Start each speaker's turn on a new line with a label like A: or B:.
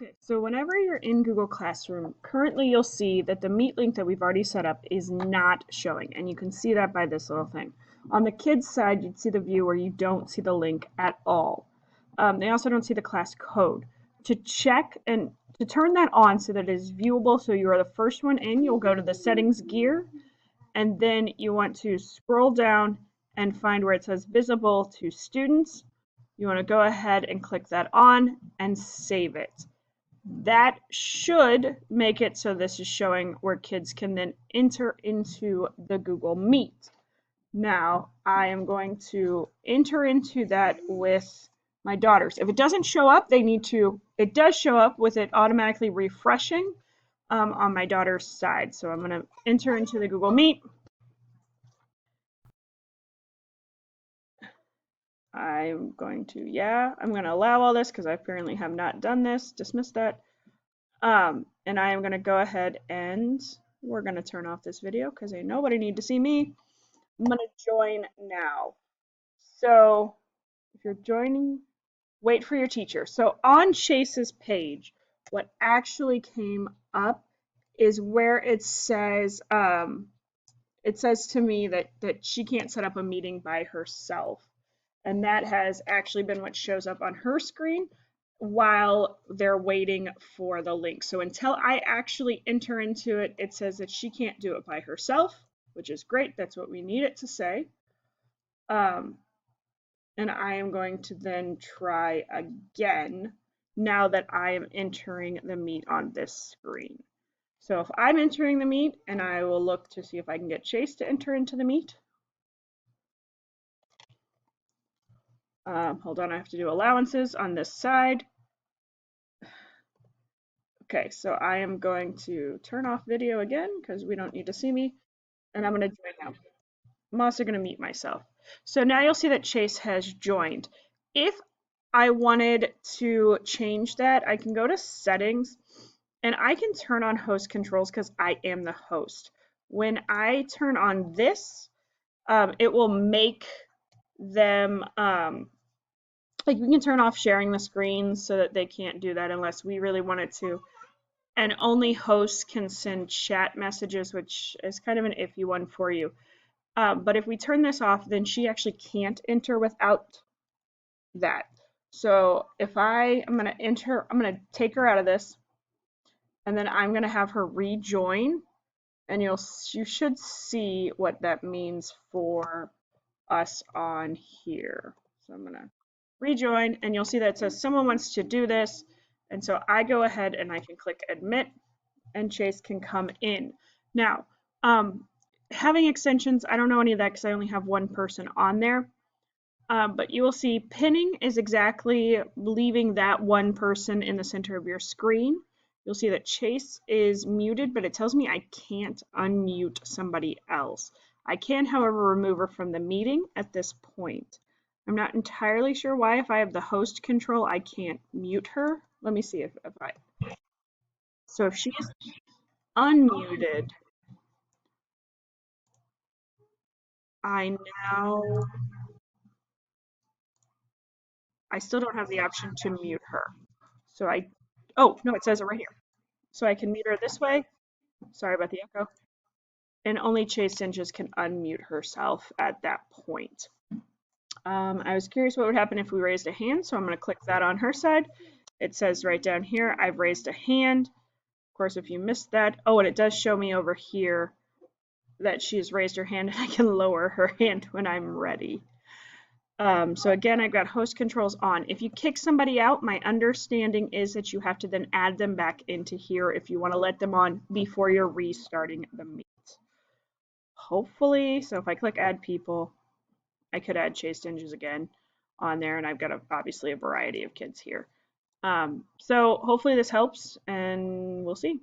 A: Okay, so whenever you're in Google Classroom, currently you'll see that the Meet link that we've already set up is not showing, and you can see that by this little thing. On the kids' side, you'd see the view where you don't see the link at all. They also don't see the class code. To check and to turn that on so that it is viewable, so you are the first one in, you'll go to the settings gear, and then you want to scroll down and find where it says visible to students. You want to go ahead and click that on and save it. That should make it so this is showing where kids can then enter into the Google Meet. Now, I am going to enter into that with my daughters. If it doesn't show up, it does show up with it automatically refreshing on my daughter's side. So I'm going to enter into the Google Meet. I'm going to allow all this because I apparently have not done this. Dismiss that. And I am going to go ahead and we're going to turn off this video because ain't nobody need to see me. I'm going to join now. So if you're joining, wait for your teacher. So on Chase's page, what actually came up is where it says to me that she can't set up a meeting by herself. And that has actually been what shows up on her screen while they're waiting for the link. So until I actually enter into it, it says that she can't do it by herself, which is great. That's what we need it to say. And I am going to then try again now that I am entering the Meet on this screen. So if I'm entering the Meet, and I will look to see if I can get Chase to enter into the Meet. Hold on, I have to do allowances on this side. Okay, so I am going to turn off video again because we don't need to see me, and I'm going to join now. I'm also going to mute myself. So now you'll see that Chase has joined. If I wanted to change that, I can go to settings and I can turn on host controls because I am the host. When I turn on this, it will make them like we can turn off sharing the screen so that they can't do that unless we really wanted to. And only hosts can send chat messages, which is kind of an iffy one for you. But if we turn this off, then she actually can't enter without that. So if I'm going to take her out of this, and then I'm going to have her rejoin, and you should see what that means for us on here. So I'm going to rejoin, and you'll see that it says someone wants to do this. And so I go ahead and I can click admit, and Chase can come in. Now, having extensions, I don't know any of that because I only have one person on there. But you will see pinning is exactly leaving that one person in the center of your screen. You'll see that Chase is muted, but it tells me I can't unmute somebody else. I can, however, remove her from the meeting at this point. I'm not entirely sure why. If I have the host control, I can't mute her. Let me see if I... So if she's unmuted, I still don't have the option to mute her. So oh, no, it says it right here. So I can mute her this way. Sorry about the echo. And only Chase Dinges can unmute herself at that point. I was curious what would happen if we raised a hand, so I'm going to click that on her side. It says right down here, I've raised a hand. Of course, if you missed that, oh, and it does show me over here that she's raised her hand, and I can lower her hand when I'm ready. So again, I've got host controls on. If you kick somebody out, my understanding is that you have to then add them back into here if you want to let them on before you're restarting the Meet. Hopefully, so if I click add people, I could add Chase Dinges again on there, and I've got obviously a variety of kids here. So hopefully this helps, and we'll see.